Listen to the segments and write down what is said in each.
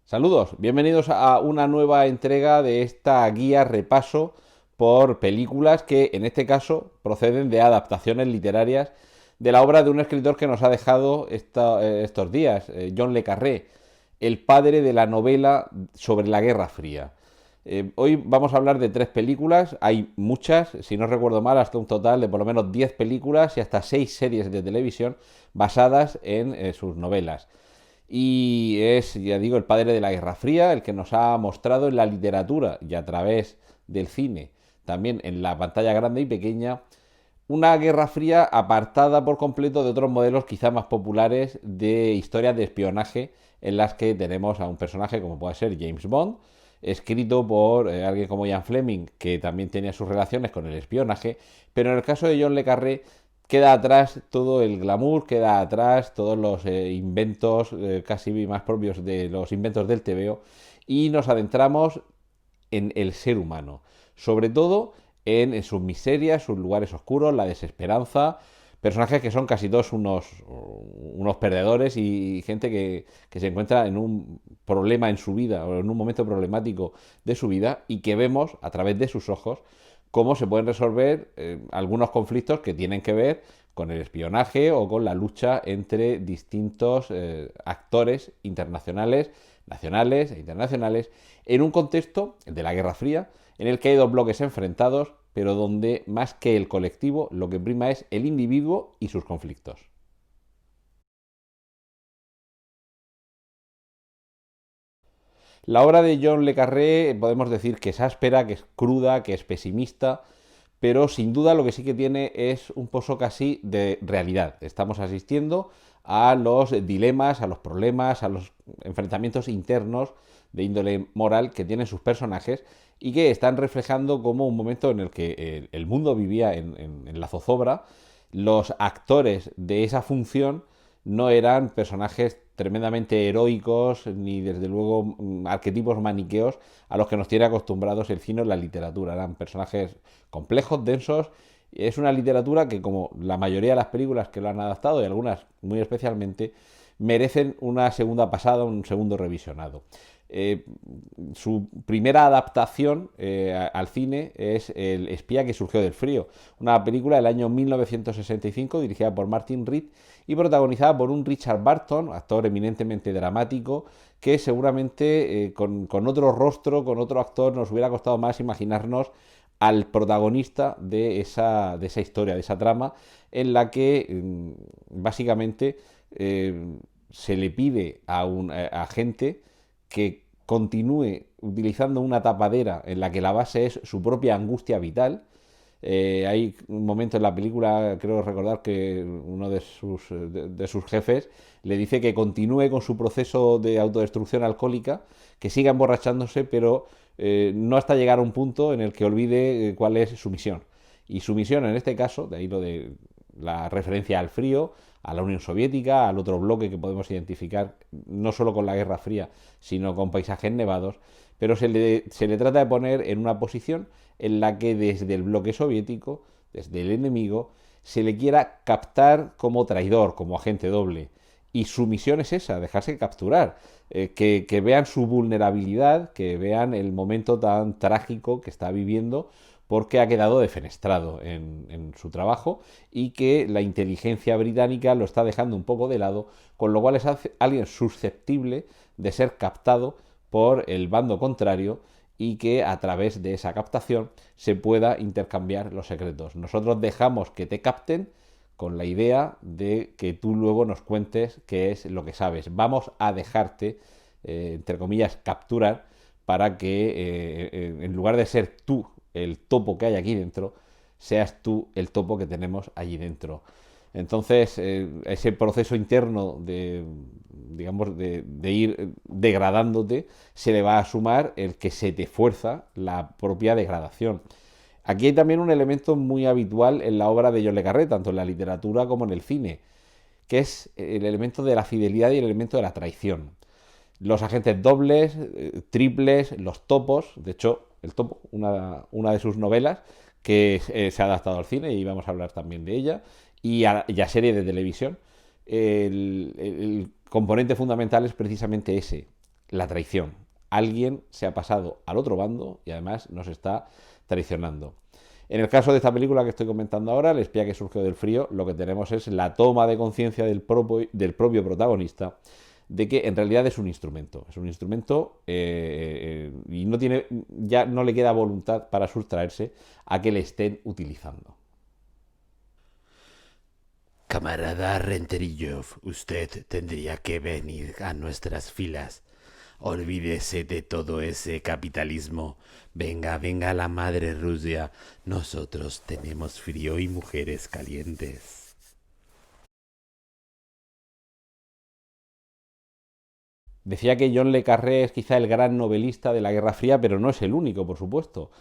Saludos, bienvenidos a una nueva entrega de esta guía repaso por películas que en este caso proceden de adaptaciones literarias de la obra de un escritor que nos ha dejado estos días, John le Carré, el padre de la novela sobre la Guerra Fría. Hoy vamos a hablar de tres películas, hay muchas, si no recuerdo mal, hasta un total de por lo menos 10 películas y hasta 6 series de televisión basadas en sus novelas. Y es, ya digo, el padre de la Guerra Fría, el que nos ha mostrado en la literatura y a través del cine, también en la pantalla grande y pequeña, una Guerra Fría apartada por completo de otros modelos quizá más populares de historias de espionaje en las que tenemos a un personaje como puede ser James Bond, escrito por alguien como Ian Fleming, que también tenía sus relaciones con el espionaje, pero en el caso de John le Carré queda atrás todo el glamour, queda atrás todos los inventos casi más propios de los inventos del TVO y nos adentramos en el ser humano, sobre todo en sus miserias, sus lugares oscuros, la desesperanza, personajes que son casi todos unos perdedores y gente que se encuentra en un problema en su vida o en un momento problemático de su vida y que vemos a través de sus ojos cómo se pueden resolver algunos conflictos que tienen que ver con el espionaje o con la lucha entre distintos actores internacionales, nacionales e internacionales, en un contexto, el de la Guerra Fría, en el que hay dos bloques enfrentados, pero donde más que el colectivo, lo que prima es el individuo y sus conflictos. La obra de John le Carré podemos decir que es áspera, que es cruda, que es pesimista, pero sin duda lo que sí que tiene es un pozo casi de realidad. Estamos asistiendo a los dilemas, a los problemas, a los enfrentamientos internos de índole moral que tienen sus personajes y que están reflejando como un momento en el que el mundo vivía en la zozobra, los actores de esa función no eran personajes tremendamente heroicos ni desde luego arquetipos maniqueos a los que nos tiene acostumbrados el cine o la literatura. Eran personajes complejos, densos. Es una literatura que, como la mayoría de las películas que lo han adaptado, y algunas muy especialmente, merecen una segunda pasada, un segundo revisionado. Eh, Su primera adaptación al cine es El espía que surgió del frío, una película del año 1965 dirigida por Martin Reed y protagonizada por un Richard Burton, actor eminentemente dramático, que seguramente con otro rostro, con otro actor, nos hubiera costado más imaginarnos al protagonista de esa historia, de esa trama, en la que básicamente se le pide a un agente que continúe utilizando una tapadera en la que la base es su propia angustia vital. Hay un momento en la película, creo recordar que uno de sus jefes le dice que continúe con su proceso de autodestrucción alcohólica, que siga emborrachándose, pero no hasta llegar a un punto en el que olvide cuál es su misión. Y su misión en este caso, de ahí lo de la referencia al frío, a la Unión Soviética, al otro bloque que podemos identificar no solo con la Guerra Fría, sino con paisajes nevados, pero se le trata de poner en una posición en la que desde el bloque soviético, desde el enemigo, se le quiera captar como traidor, como agente doble. Y su misión es esa, dejarse capturar, que vean su vulnerabilidad, que vean el momento tan trágico que está viviendo porque ha quedado defenestrado en su trabajo y que la inteligencia británica lo está dejando un poco de lado, con lo cual es alguien susceptible de ser captado por el bando contrario y que a través de esa captación se pueda intercambiar los secretos. Nosotros dejamos que te capten con la idea de que tú luego nos cuentes qué es lo que sabes. Vamos a dejarte, entre comillas, capturar para que en lugar de ser tú el topo que hay aquí dentro, seas tú el topo que tenemos allí dentro. Entonces, ese proceso interno de, digamos, de ir degradándote, se le va a sumar el que se te fuerza la propia degradación. Aquí hay también un elemento muy habitual en la obra de John le Carré, tanto en la literatura como en el cine, que es el elemento de la fidelidad y el elemento de la traición. Los agentes dobles, triples, los topos, de hecho, el topo, una de sus novelas, que se ha adaptado al cine y vamos a hablar también de ella, y a serie de televisión, el componente fundamental es precisamente ese, la traición. Alguien se ha pasado al otro bando y además nos está traicionando. En el caso de esta película que estoy comentando ahora, El espía que surgió del frío, lo que tenemos es la toma de conciencia del propio protagonista de que en realidad es un instrumento. Es un instrumento y no tiene, ya no le queda voluntad para sustraerse a que le estén utilizando. Camarada Renterillov, usted tendría que venir a nuestras filas. Olvídese de todo ese capitalismo. Venga, venga la madre Rusia. Nosotros tenemos frío y mujeres calientes. Decía que John le Carré es quizá el gran novelista de la Guerra Fría, pero no es el único, por supuesto.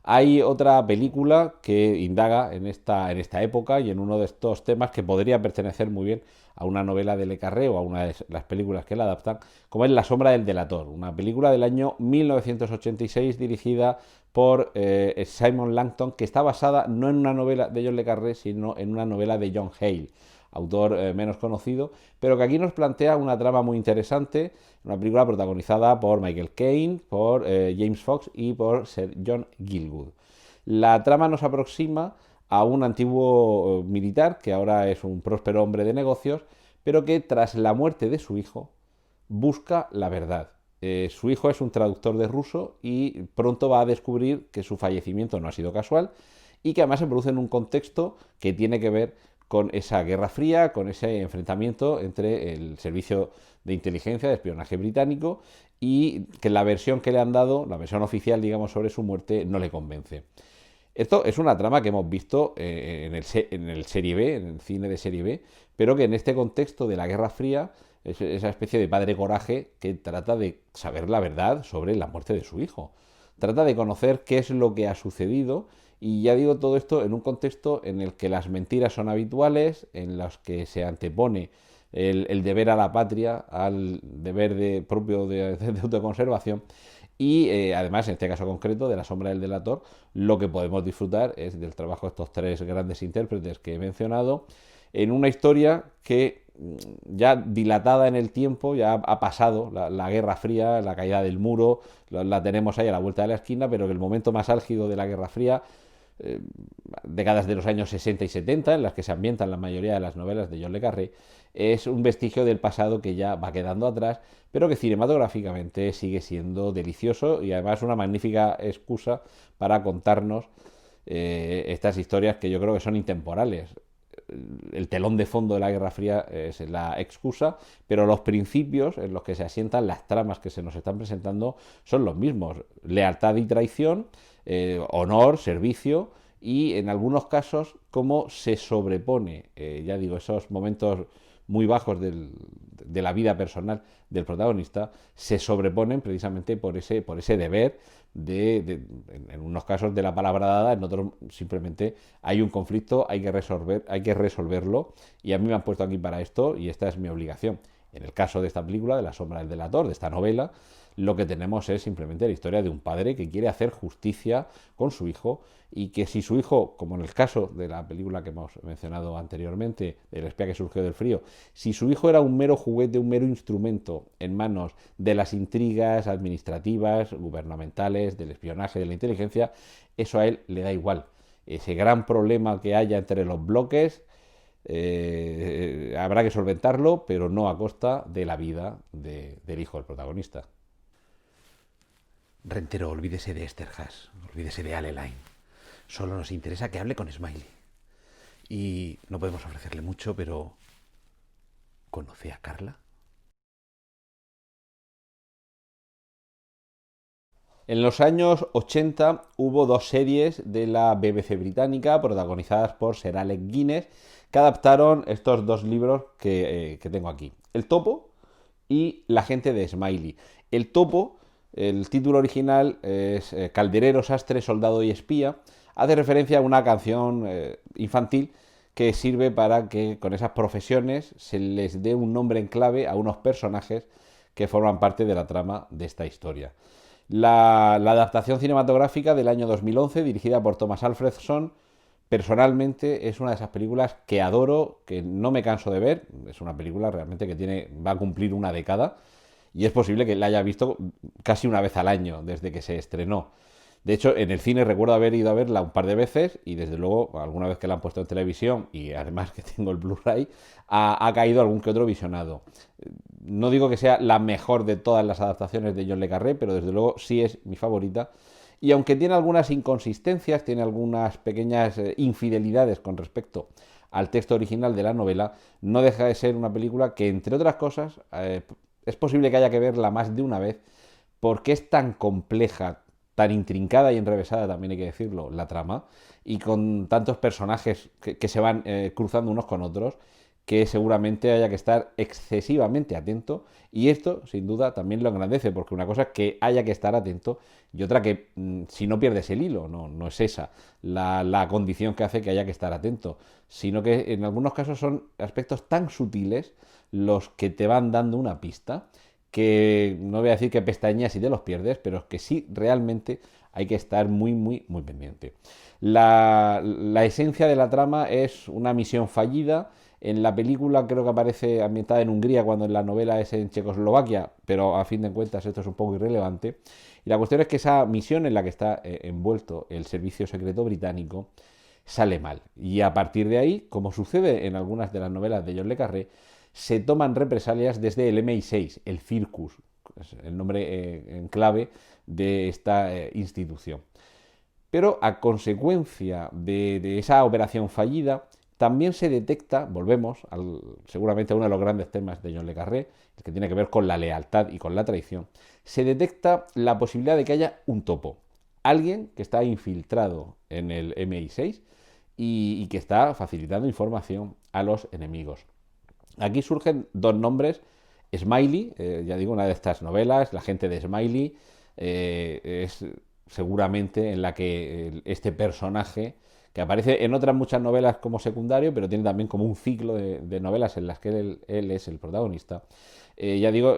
Hay otra película que indaga en esta época y en uno de estos temas que podría pertenecer muy bien a una novela de Le Carré o a una de las películas que la adaptan, como es La sombra del delator, una película del año 1986 dirigida por Simon Langton, que está basada no en una novela de John Le Carré, sino en una novela de John Hale, autor menos conocido, pero que aquí nos plantea una trama muy interesante, una película protagonizada por Michael Caine, por James Fox y por Sir John Gielgud. La trama nos aproxima a un antiguo militar que ahora es un próspero hombre de negocios, pero que tras la muerte de su hijo busca la verdad. Su hijo es un traductor de ruso y pronto va a descubrir que su fallecimiento no ha sido casual y que además se produce en un contexto que tiene que ver con esa guerra fría, con ese enfrentamiento entre el servicio de inteligencia, de espionaje británico, y que la versión que le han dado, la versión oficial, digamos, sobre su muerte, no le convence. Esto es una trama que hemos visto en el serie B, en el cine de serie B, pero que en este contexto de la Guerra Fría es esa especie de padre coraje que trata de saber la verdad sobre la muerte de su hijo. Trata de conocer qué es lo que ha sucedido y ya digo todo esto en un contexto en el que las mentiras son habituales, en los que se antepone el deber a la patria al deber propio de autoconservación y además, en este caso concreto, de La sombra del delator, lo que podemos disfrutar es del trabajo de estos tres grandes intérpretes que he mencionado, en una historia que ya dilatada en el tiempo, ya ha pasado la Guerra Fría, la caída del muro, la tenemos ahí a la vuelta de la esquina, pero que el momento más álgido de la Guerra Fría, décadas de los años 60 y 70, en las que se ambientan la mayoría de las novelas de John le Carré, es un vestigio del pasado que ya va quedando atrás, pero que cinematográficamente sigue siendo delicioso y además una magnífica excusa para contarnos estas historias que yo creo que son intemporales. El telón de fondo de la Guerra Fría es la excusa, pero los principios en los que se asientan las tramas que se nos están presentando son los mismos: lealtad y traición, honor, servicio y en algunos casos cómo se sobrepone, ya digo, esos momentos muy bajos de la vida personal del protagonista se sobreponen precisamente por ese deber en unos casos de la palabra dada, en otros simplemente hay un conflicto, hay que resolverlo y a mí me han puesto aquí para esto y esta es mi obligación. En el caso de esta película, de La sombra del delator, de esta novela, lo que tenemos es simplemente la historia de un padre que quiere hacer justicia con su hijo y que si su hijo, como en el caso de la película que hemos mencionado anteriormente, El espía que surgió del frío, si su hijo era un mero juguete, un mero instrumento en manos de las intrigas administrativas, gubernamentales, del espionaje, de la inteligencia, eso a él le da igual. Ese gran problema que haya entre los bloques habrá que solventarlo, pero no a costa de la vida del hijo del protagonista. Rentero, olvídese de Esterhaz, olvídese de Aleline. Solo nos interesa que hable con Smiley. Y no podemos ofrecerle mucho, pero ¿conoce a Carla? En los años 80 hubo dos series de la BBC británica protagonizadas por Sir Alec Guinness que adaptaron estos dos libros que tengo aquí. El Topo y La gente de Smiley. El Topo, el título original es Calderero, sastre, soldado y espía. Hace referencia a una canción infantil que sirve para que con esas profesiones se les dé un nombre en clave a unos personajes que forman parte de la trama de esta historia. La adaptación cinematográfica del año 2011, dirigida por Thomas Alfredson, personalmente es una de esas películas que adoro, que no me canso de ver. Es una película realmente que va a cumplir una década y es posible que la haya visto casi una vez al año desde que se estrenó. De hecho, en el cine recuerdo haber ido a verla un par de veces y desde luego alguna vez que la han puesto en televisión y además que tengo el Blu-ray, ha caído algún que otro visionado. No digo que sea la mejor de todas las adaptaciones de John le Carré, pero desde luego sí es mi favorita. Y aunque tiene algunas inconsistencias, tiene algunas pequeñas infidelidades con respecto al texto original de la novela, no deja de ser una película que, entre otras cosas, es posible que haya que verla más de una vez porque es tan compleja, tan intrincada y enrevesada, también hay que decirlo, la trama, y con tantos personajes que se van cruzando unos con otros, que seguramente haya que estar excesivamente atento, y esto sin duda también lo engrandece, porque una cosa es que haya que estar atento y otra que si no pierdes el hilo, no es esa la condición que hace que haya que estar atento, sino que en algunos casos son aspectos tan sutiles los que te van dando una pista que no voy a decir que pestañeas y te los pierdes, pero que sí realmente hay que estar muy pendiente. La esencia de la trama es una misión fallida. En la película creo que aparece ambientada en Hungría cuando en la novela es en Checoslovaquia, pero a fin de cuentas esto es un poco irrelevante. Y la cuestión es que esa misión en la que está envuelto el servicio secreto británico sale mal. Y a partir de ahí, como sucede en algunas de las novelas de John le Carré, se toman represalias desde el MI6, el Circus, el nombre en clave de esta institución. Pero a consecuencia de esa operación fallida, también se detecta, volvemos seguramente a uno de los grandes temas de John le Carré, el que tiene que ver con la lealtad y con la traición, se detecta la posibilidad de que haya un topo, alguien que está infiltrado en el MI6 y que está facilitando información a los enemigos. Aquí surgen dos nombres. Smiley, ya digo, una de estas novelas, La gente de Smiley, es seguramente en la que este personaje, que aparece en otras muchas novelas como secundario, pero tiene también como un ciclo de novelas en las que él es el protagonista. Ya digo,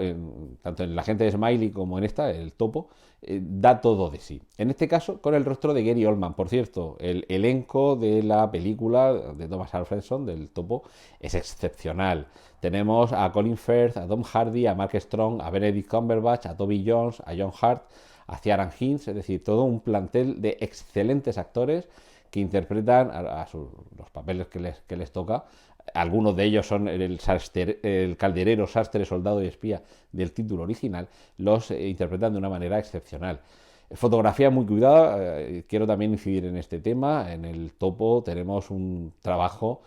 tanto en La gente de Smiley como en esta, el topo, da todo de sí. En este caso, con el rostro de Gary Oldman. Por cierto, el elenco de la película de Thomas Alfredson, del topo, es excepcional. Tenemos a Colin Firth, a Tom Hardy, a Mark Strong, a Benedict Cumberbatch, a Toby Jones, a John Hart, a Ciaran Hinds, es decir, todo un plantel de excelentes actores que interpretan los papeles que les toca. Algunos de ellos son el calderero, sastre, soldado y espía del título original, los interpretan de una manera excepcional. Fotografía muy cuidada, quiero también incidir en este tema. En el topo tenemos un trabajo,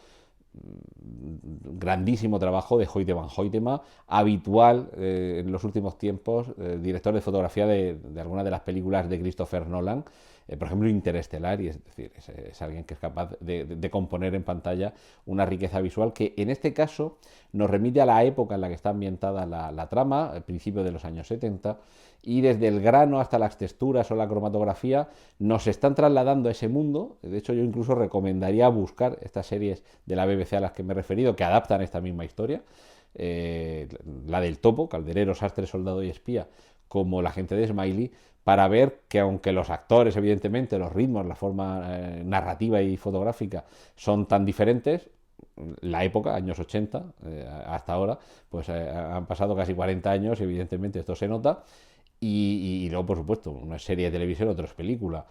grandísimo trabajo de Hoyte van Hoytema, habitual en los últimos tiempos, director de fotografía de algunas de las películas de Christopher Nolan, por ejemplo Interestelar, y es decir, es alguien que es capaz de componer en pantalla una riqueza visual que en este caso nos remite a la época en la que está ambientada la trama, al principio de los años 70, y desde el grano hasta las texturas o la cromatografía nos están trasladando a ese mundo. De hecho, yo incluso recomendaría buscar estas series de la BBC a las que me he referido, que adaptan esta misma historia, la del topo, calderero, sastre, soldado y espía, como La gente de Smiley, para ver que aunque los actores, evidentemente, los ritmos, la forma narrativa y fotográfica son tan diferentes, la época, años 80, hasta ahora, pues han pasado casi 40 años y evidentemente esto se nota. Y luego, por supuesto, una serie de televisión, otra es película.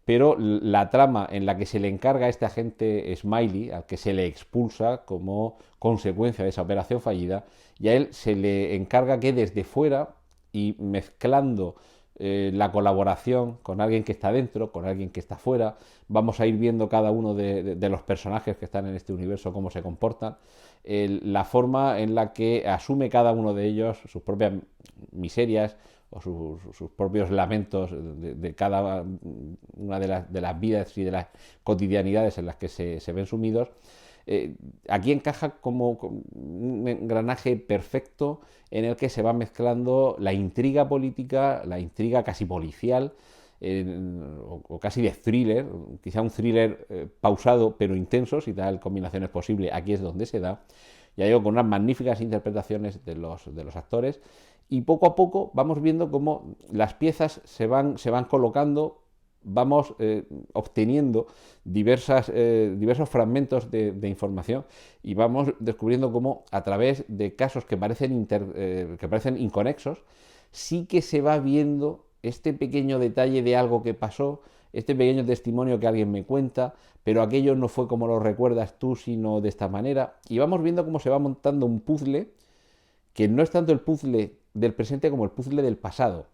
Pero la trama en la que se le encarga a este agente Smiley, al que se le expulsa como consecuencia de esa operación fallida, y a él se le encarga que desde fuera y mezclando la colaboración con alguien que está dentro, con alguien que está fuera, vamos a ir viendo cada uno de los personajes que están en este universo, cómo se comportan, la forma en la que asume cada uno de ellos sus propias miserias o sus propios lamentos de cada una de las vidas y de las cotidianidades en las que se ven sumidos. Aquí encaja como un engranaje perfecto en el que se va mezclando la intriga política, la intriga casi policial, o casi de thriller, quizá un thriller pausado pero intenso, si tal combinación es posible, aquí es donde se da, ya digo, con unas magníficas interpretaciones de los actores, y poco a poco vamos viendo cómo las piezas se van colocando vamos obteniendo diversos fragmentos de información y vamos descubriendo cómo a través de casos que parecen inconexos, sí que se va viendo este pequeño detalle de algo que pasó, este pequeño testimonio que alguien me cuenta, pero aquello no fue como lo recuerdas tú, sino de esta manera. Y vamos viendo cómo se va montando un puzzle que no es tanto el puzzle del presente como el puzzle del pasado.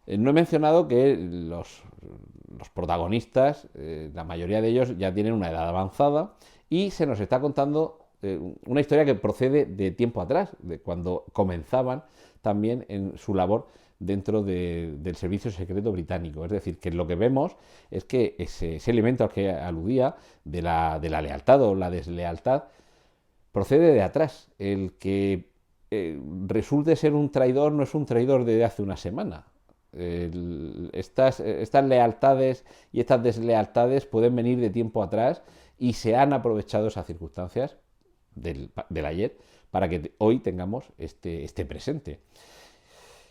No he mencionado que los protagonistas, la mayoría de ellos ya tienen una edad avanzada y se nos está contando una historia que procede de tiempo atrás, de cuando comenzaban también en su labor dentro del servicio secreto británico. Es decir, que lo que vemos es que ese elemento al que aludía de la lealtad o la deslealtad procede de atrás. El que resulte ser un traidor no es un traidor de hace una semana. Estas lealtades y estas deslealtades pueden venir de tiempo atrás y se han aprovechado esas circunstancias del ayer para que hoy tengamos este presente.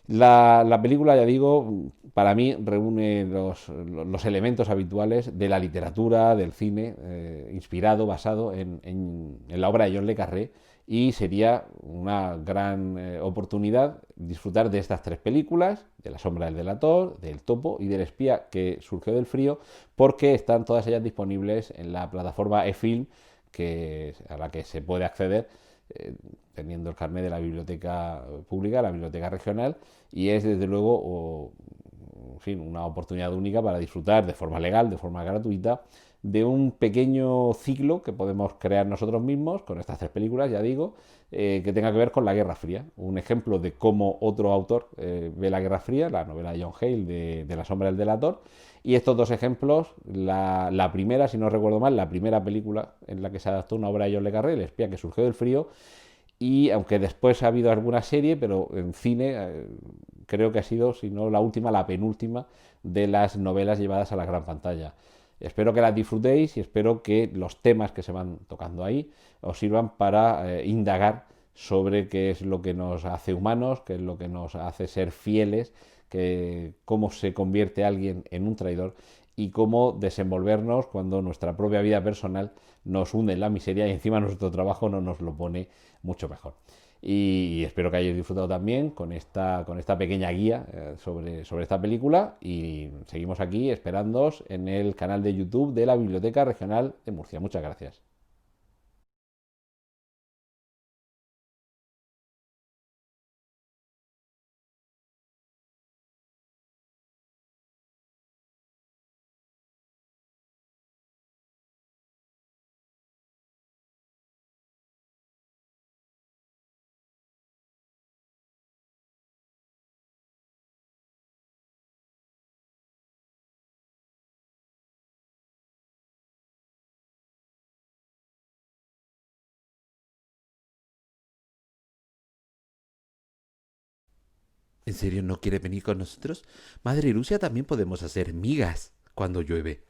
La película, ya digo, para mí reúne los elementos habituales de la literatura, del cine, inspirado, basado en la obra de John Le Carré, y sería una gran oportunidad disfrutar de estas tres películas, de La sombra del delator, del topo y del espía que surgió del frío, porque están todas ellas disponibles en la plataforma eFilm a la que se puede acceder teniendo el carnet de la biblioteca pública, la biblioteca regional, y es desde luego en fin, una oportunidad única para disfrutar de forma legal, de forma gratuita, de un pequeño ciclo que podemos crear nosotros mismos con estas tres películas, ya digo, que tenga que ver con la Guerra Fría. Un ejemplo de cómo otro autor ve la Guerra Fría, la novela de John Hale de La sombra del delator. Y estos dos ejemplos, la primera, si no recuerdo mal, la primera película en la que se adaptó una obra de John Le Carré, El espía que surgió del frío, y aunque después ha habido alguna serie, pero en cine creo que ha sido, si no la última, la penúltima de las novelas llevadas a la gran pantalla. Espero que las disfrutéis y espero que los temas que se van tocando ahí os sirvan para indagar sobre qué es lo que nos hace humanos, qué es lo que nos hace ser fieles, cómo se convierte alguien en un traidor y cómo desenvolvernos cuando nuestra propia vida personal nos hunde en la miseria y encima nuestro trabajo no nos lo pone mucho mejor. Y espero que hayáis disfrutado también con esta pequeña guía sobre esta película y seguimos aquí esperándoos en el canal de YouTube de la Biblioteca Regional de Murcia. Muchas gracias. ¿En serio no quiere venir con nosotros? Madre Lucia, también podemos hacer migas cuando llueve.